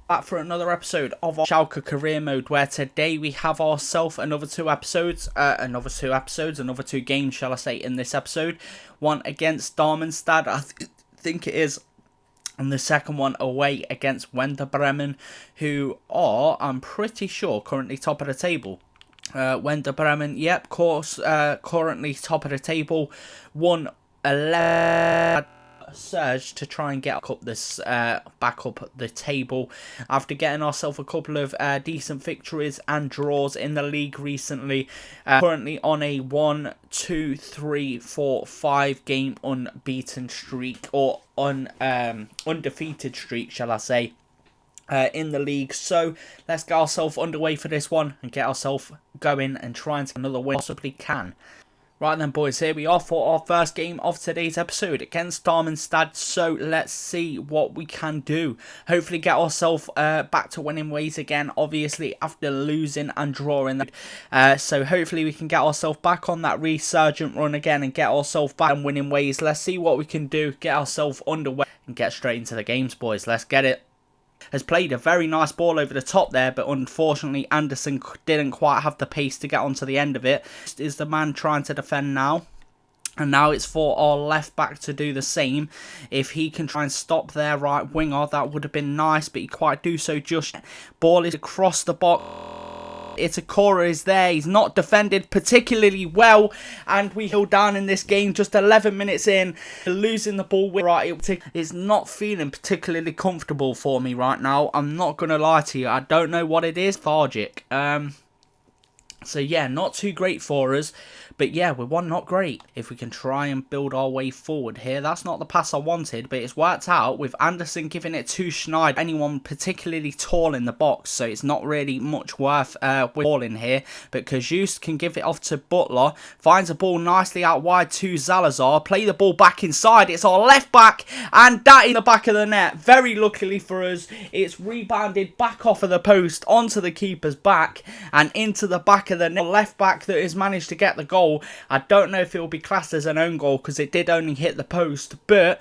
Back for another episode of our Schalke career mode, where today we have ourselves another two games, shall I say, in this episode. One against Darmstadt, I think it is, and the second one away against WENDER Bremen, who are, I'm pretty sure, currently top of the table. WENDER Bremen, yep, of course, currently top of the table, 1-11 surge to try and get up this back up the table after getting ourselves a couple of decent victories and draws in the league recently. Currently on a 1, 2, 3, 4, 5 game unbeaten streak, or undefeated streak, shall I say, in the league. So let's get ourselves underway for this one and get ourselves going and try and get another win possibly can. Right then, boys, here we are for our first game of today's episode against Darmstadt. So let's see what we can do. Hopefully get ourselves back to winning ways again, obviously, after losing and drawing. So hopefully we can get ourselves back on that resurgent run again and get ourselves back in winning ways. Let's see what we can do, get ourselves underway and get straight into the games, boys. Let's get it. Has played a very nice ball over the top there, but unfortunately Anderson didn't quite have the pace to get onto the end of it. Is the man trying to defend now? And now it's for our left back to do the same. If he can try and stop their right winger, that would have been nice, but he quite do so just. Ball is across the box. Itakura is there. He's not defended particularly well, and we go down in this game just 11 minutes in, losing the ball. It's not feeling particularly comfortable for me right now. I'm not going to lie to you. I don't know what it is. Lethargic. So yeah, not too great for us. But yeah, we're one not great. If we can try and build our way forward here. That's not the pass I wanted, but it's worked out with Anderson giving it to Schneider. Anyone particularly tall in the box, so it's not really much worth ball in here. But Kajust can give it off to Butler. Finds a ball nicely out wide to Zalazar. Play the ball back inside. It's our left back, and that in the back of the net. Very luckily for us, it's rebounded back off of the post onto the keeper's back and into the back of the net. Left back that has managed to get the goal. I don't know if it will be classed as an own goal because it did only hit the post, but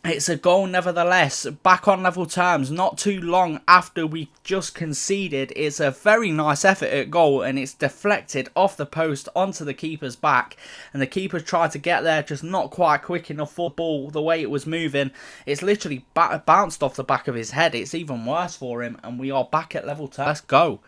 it's a goal nevertheless. Back on level terms, not too long after we just conceded. It's a very nice effort at goal, and it's deflected off the post onto the keeper's back, and the keeper tried to get there, just not quite quick enough for the ball. The way it was moving, it's literally bounced off the back of his head. It's even worse for him, and we are back at level terms. Let's go.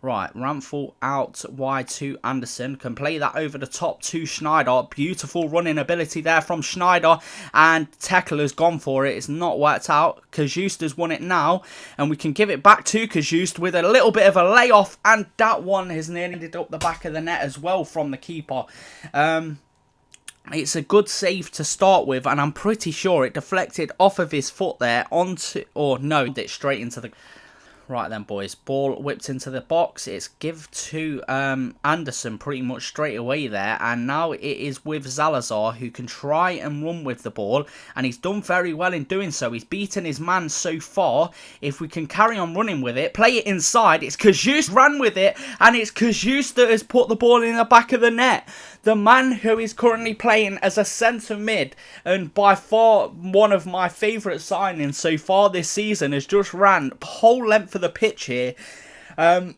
Right, Ramphel out wide to Anderson. Can play that over the top to Schneider. Beautiful running ability there from Schneider. And Tekla has gone for it. It's not worked out. Kajust has won it now. And we can give it back to Kajust with a little bit of a layoff. And that one has nearly ended up the back of the net as well from the keeper. It's a good save to start with. And I'm pretty sure it deflected off of his foot there onto... Or no, it straight into the... Right then, boys, ball whipped into the box. It's give to Anderson pretty much straight away there, and now it is with Zalazar, who can try and run with the ball, and he's done very well in doing so. He's beaten his man so far. If we can carry on running with it, play it inside, it's Kajust ran with it, and it's Kajust that has put the ball in the back of the net. The man who is currently playing as a centre mid, and by far one of my favourite signings so far this season, has just ran the whole length of the pitch here, and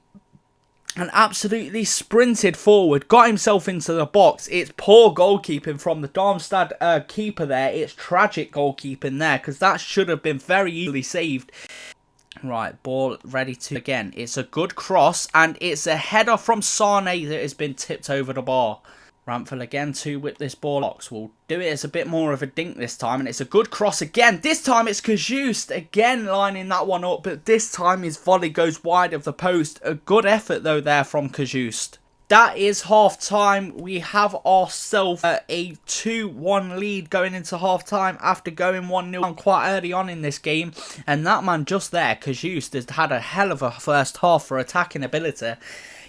absolutely sprinted forward, got himself into the box. It's poor goalkeeping from the Darmstadt keeper there. It's tragic goalkeeping there, because that should have been very easily saved. Right, ball ready to again. It's a good cross, and it's a header from Sane that has been tipped over the bar. Ramphel again to whip this ball. Box will do it as a bit more of a dink this time, and it's a good cross again. This time it's Kajust again lining that one up, but this time his volley goes wide of the post. A good effort though there from Kajust. That is half time. We have ourselves a 2-1 lead going into half time after going 1-0 quite early on in this game. And that man just there, Kajust, has had a hell of a first half for attacking ability.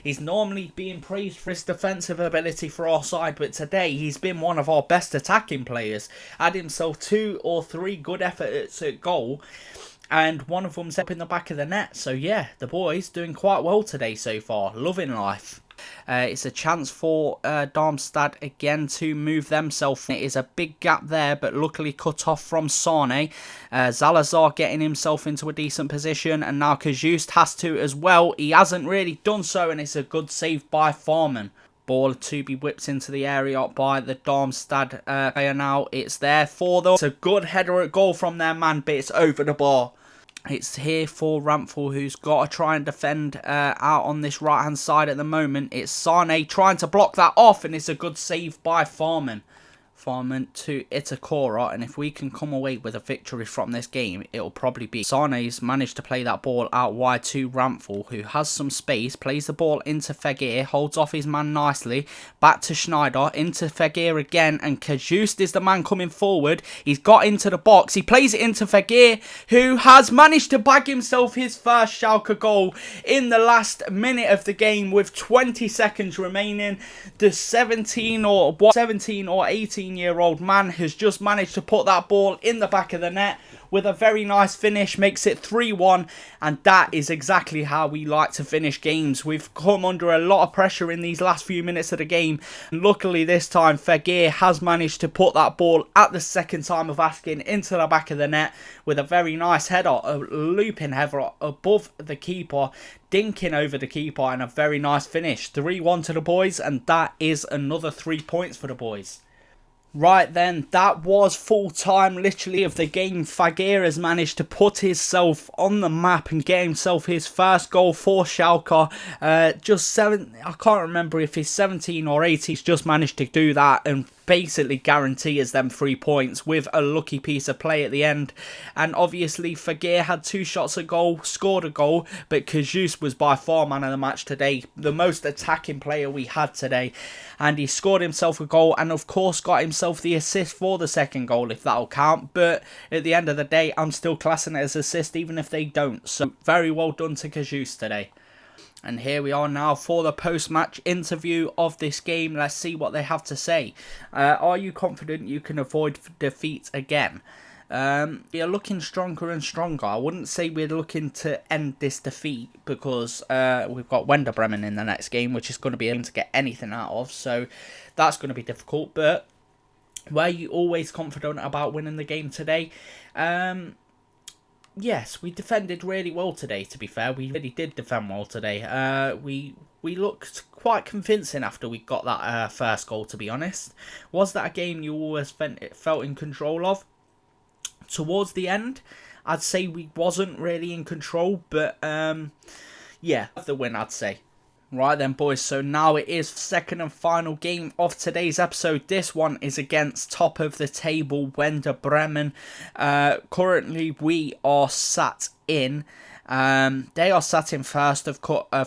He's normally being praised for his defensive ability for our side, but today he's been one of our best attacking players. Had himself 2 or 3 good efforts at goal, and one of them's up in the back of the net. So yeah, the boys doing quite well today so far. Loving life. It's a chance for Darmstadt again to move themselves. It is a big gap there, but luckily cut off from Sane. Zalazar getting himself into a decent position, and now Kajust has to as well. He hasn't really done so, and it's a good save by Farman. Ball to be whipped into the area by the Darmstadt player now. It's there for them. It's a good header at goal from their man, but it's over the bar. It's here for Ramphel, who's got to try and defend out on this right-hand side at the moment. It's Sane trying to block that off, and it's a good save by Farman. Farman to Itakura, and if we can come away with a victory from this game, it'll probably be. Sane's managed to play that ball out wide to Ramphel, who has some space, plays the ball into Fegir, holds off his man nicely, back to Schneider, into Fegir again, and Kajust is the man coming forward. He's got into the box, he plays it into Fegir, who has managed to bag himself his first Schalke goal in the last minute of the game with 20 seconds remaining. The 17 or 18-year-old man has just managed to put that ball in the back of the net with a very nice finish, makes it 3-1, and that is exactly how we like to finish games. We've come under a lot of pressure in these last few minutes of the game, and luckily this time Fegir has managed to put that ball at the second time of asking into the back of the net with a very nice header, a looping header above the keeper, dinking over the keeper, and a very nice finish. 3-1 to the boys, and that is another 3 points for the boys. Right then, that was full time literally of the game. Fagir has managed to put himself on the map and get himself his first goal for Schalke. I can't remember if he's 17 or 18. He's just managed to do that and basically guarantees them 3 points with a lucky piece of play at the end. And obviously Fagir had 2 shots at goal, scored a goal, but Kajus was by far man of the match today, the most attacking player we had today, and he scored himself a goal and of course got himself the assist for the second goal, if that'll count. But at the end of the day, I'm still classing it as assist even if they don't, so very well done to Kajus today. And here we are now for the post-match interview of this game. Let's see what they have to say. Are you confident you can avoid defeat again? You're looking stronger and stronger. I wouldn't say we're looking to end this defeat because we've got WENDER BREMEN in the next game, which is going to be able to get anything out of. So that's going to be difficult. But were you always confident about winning the game today? Yes, we defended really well today, to be fair. We really did defend well today. We looked quite convincing after we got that first goal, to be honest. Was that a game you always felt in control of? Towards the end, I'd say we wasn't really in control, but yeah, the win, I'd say. Right then, boys, so now it is second and final game of today's episode. This one is against top of the table WENDER BREMEN. Currently, we are sat in. They are sat in first, of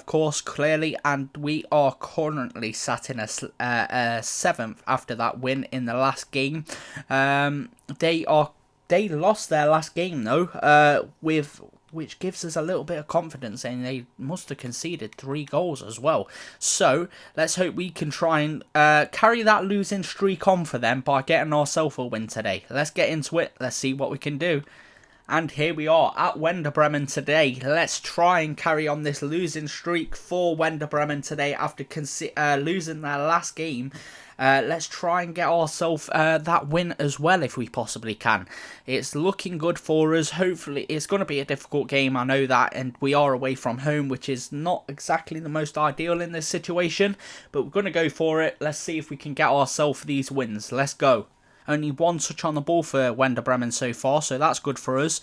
course, clearly, and we are currently sat in a 7th after that win in the last game. They lost their last game though, which gives us a little bit of confidence, and they must have conceded 3 goals as well. So let's hope we can try and carry that losing streak on for them by getting ourselves a win today. Let's get into it. Let's see what we can do. And here we are at WENDER BREMEN today. Let's try and carry on this losing streak for WENDER BREMEN today after losing their last game. Let's try and get ourselves that win as well if we possibly can. It's looking good for us. Hopefully, it's going to be a difficult game, I know that, and we are away from home, which is not exactly the most ideal in this situation, but we're going to go for it. Let's see if we can get ourselves these wins. Let's go. Only 1 touch on the ball for WENDER BREMEN so far, so that's good for us.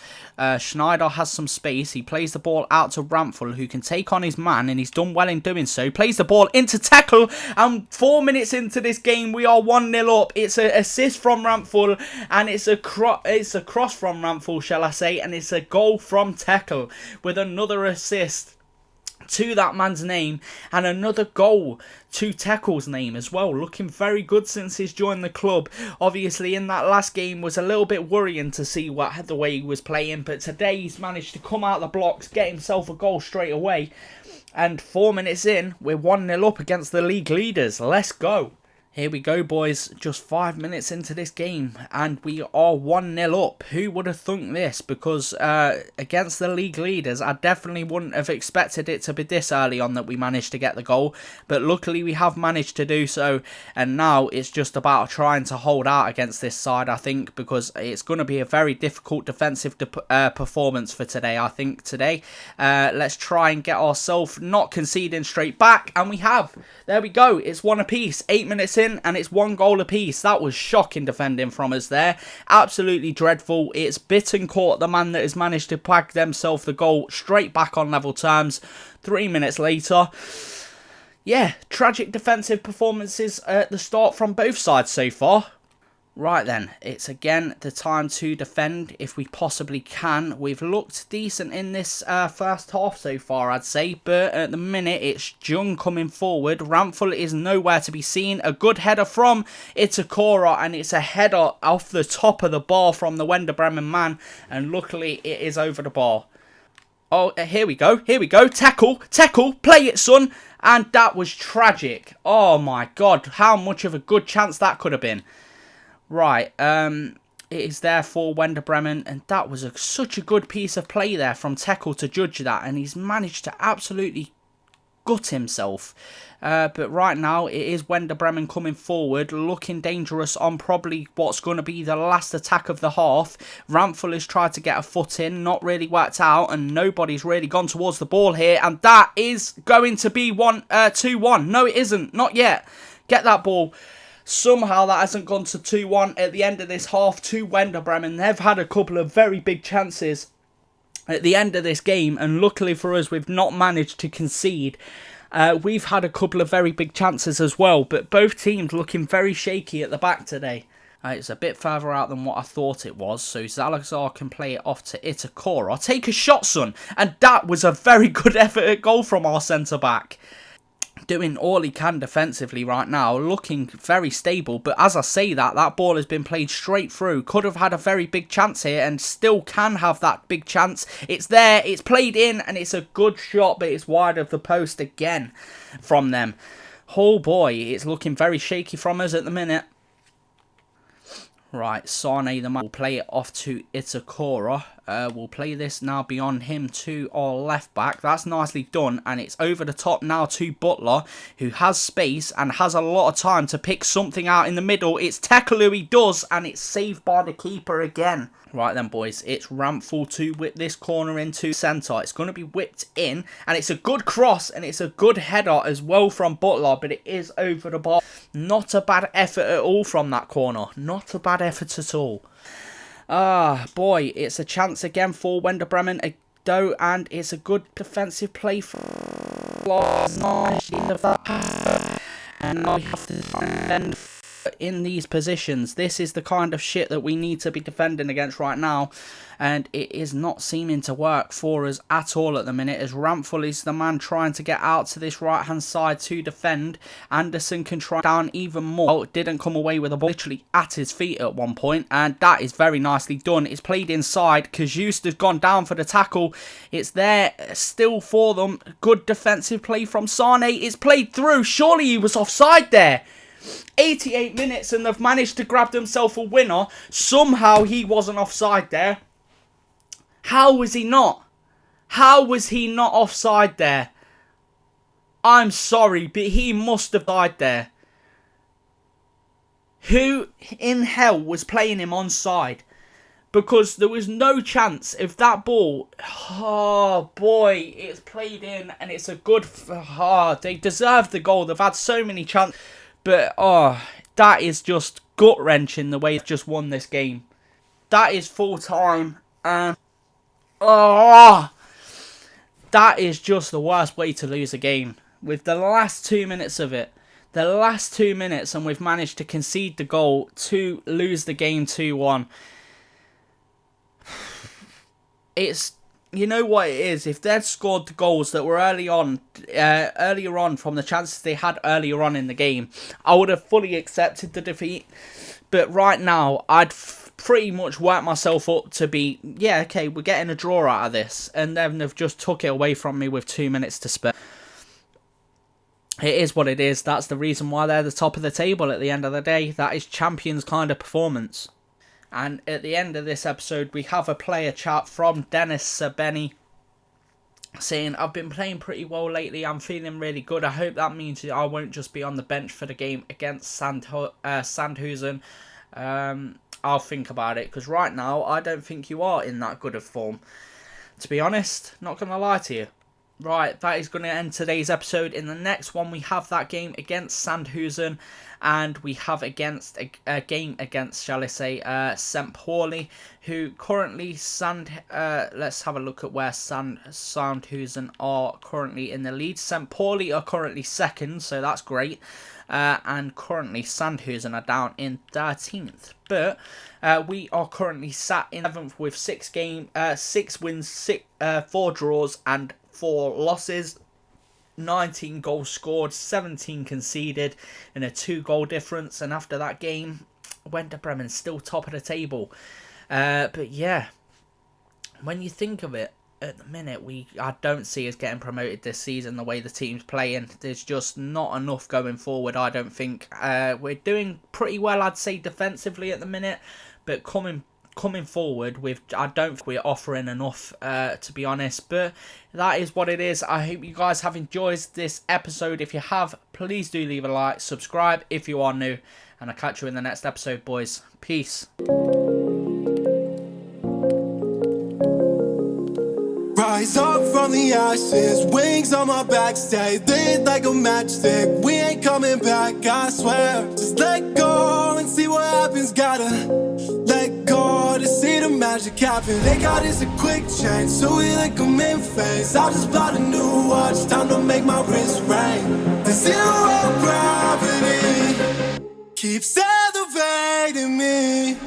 Schneider has some space. He plays the ball out to Ramphel, who can take on his man, and he's done well in doing so. He plays the ball into tackle, and 4 minutes into this game, we are 1-0 up. It's an assist from Ramphel, and it's a cross from Ramphel, shall I say, and it's a goal from tackle with another assist to that man's name and another goal to Tackle's name as well. Looking very good since he's joined the club. Obviously in that last game was a little bit worrying to see the way he was playing, but today he's managed to come out the blocks, get himself a goal straight away, and 4 minutes in we're 1-0 up against the league leaders. Let's go. Here we go, boys. Just 5 minutes into this game, and we are 1-0 up. Who would have thunk this? Because against the league leaders, I definitely wouldn't have expected it to be this early on that we managed to get the goal. But luckily, we have managed to do so, and now it's just about trying to hold out against this side, I think, because it's going to be a very difficult defensive performance for today, I think, today. Let's try and get ourselves not conceding straight back, and we have. There we go. It's one apiece. 8 minutes in. And it's 1 goal apiece. That was shocking defending from us there. Absolutely dreadful. It's Bittencourt, the man that has managed to pag themselves the goal straight back on level terms. 3 minutes later. Yeah, tragic defensive performances at the start from both sides so far. Right then, it's again the time to defend if we possibly can. We've looked decent in this first half so far, I'd say, but at the minute it's Jung coming forward. Ramphel is nowhere to be seen. A good header from Itakura, and it's a header off the top of the bar from the WENDER BREMEN man, and luckily it is over the bar. Oh, here we go, tackle, play it, son, and that was tragic. Oh my god, how much of a good chance that could have been. Right, it is there for WENDER BREMEN, and that was such a good piece of play there from Tekel to judge that, and he's managed to absolutely gut himself. But right now, it is WENDER BREMEN coming forward, looking dangerous on probably what's going to be the last attack of the half. Ramphel has tried to get a foot in, not really worked out, and nobody's really gone towards the ball here, and that is going to be 2-1. No, it isn't, not yet. Get that ball. Somehow that hasn't gone to 2-1 at the end of this half to WENDER BREMEN. They've had a couple of very big chances at the end of this game, and luckily for us, we've not managed to concede. We've had a couple of very big chances as well, but both teams looking very shaky at the back today. It's a bit further out than what I thought it was, so Zalazar can play it off to Itakura. Take a shot, son! And that was a very good effort at goal from our centre-back. Doing all he can defensively right now, looking very stable, but as I say that ball has been played straight through. Could have had a very big chance here and still can have that big chance. It's there, it's played in, and it's a good shot, but it's wide of the post again from them. Oh boy, it's looking very shaky from us at the minute. Right, Sane the man will play it off to Itakura. We'll play this now beyond him to our left back. That's nicely done, and it's over the top now to Butler, who has space and has a lot of time to pick something out in the middle. It's Tekel who he does, and it's saved by the keeper again. Right then, boys, it's Ramphel to whip this corner into centre. It's going to be whipped in, and it's a good cross, and it's a good header as well from Butler, but it is over the bar. Not a bad effort at all from that corner. Not a bad effort at all. Boy, it's a chance again for WENDER BREMEN, though, and it's a good defensive play for nice end of that pass. And now we have to defend in these positions. This is the kind of shit that we need to be defending against right now, and it is not seeming to work for us at all at the minute, as Ramphel is the man trying to get out to this right hand side to defend. Anderson can try down even more. Oh, didn't come away with a ball literally at his feet at one point, and that is very nicely done. It's played inside. Kajust has gone down for the tackle. It's there still for them. Good defensive play from Sane. It's played through. Surely he was offside there. 88 minutes and they've managed to grab themselves a winner. Somehow he wasn't offside there. How was he not? How was he not offside there? I'm sorry, but he must have died there. Who in hell was playing him onside? Because there was no chance if that ball. Oh boy, it's played in, and it's a good. They deserved the goal. They've had so many chances. But, that is just gut-wrenching the way they've just won this game. That is full time. And, that is just the worst way to lose a game. With the last 2 minutes of it. The last 2 minutes, and we've managed to concede the goal to lose the game 2-1. It's... You know what it is, if they'd scored the goals that were earlier on from the chances they had earlier on in the game, I would have fully accepted the defeat. But right now, I'd pretty much worked myself up to be, yeah, okay, we're getting a draw out of this. And then they've just took it away from me with 2 minutes to spare. it is what it is. That's the reason why they're the top of the table at the end of the day. That is champions kind of performance. And at the end of this episode, we have a player chat from Dennis Sabeni saying, I've been playing pretty well lately. I'm feeling really good. I hope that means I won't just be on the bench for the game against Sandhusen. I'll think about it, because right now I don't think you are in that good of form. To be honest, not going to lie to you. Right, that is going to end today's episode. In the next one, we have that game against Sandhusen, and we have against a game against, shall I say, St. Pauli, who currently let's have a look at where Sandhusen are currently in the lead. St. Pauli are currently second, so that's great. And currently Sandhusen are down in 13th. But we are currently sat in 11th with 6 wins, 4 draws and 4 losses. 19 goals scored, 17 conceded, and a 2-goal difference. And after that game, WENDER Bremen still top of the table. But yeah, when you think of it, at the minute, I don't see us getting promoted this season the way the team's playing. There's just not enough going forward, I don't think. We're doing pretty well, I'd say, defensively at the minute, but coming forward, I don't think we're offering enough, to be honest. But that is what it is. I hope you guys have enjoyed this episode. If you have, please do leave a like, subscribe if you are new, and I'll catch you in the next episode, boys. Peace. Rise up from the ashes, wings on my back, stay lit like a matchstick. We ain't coming back, I swear. Just let go and see what happens. Gotta let go to see the magic happen. They got us a quick change, so we like them in phase. I just bought a new watch, time to make my wrist ring. The zero gravity keeps elevating me.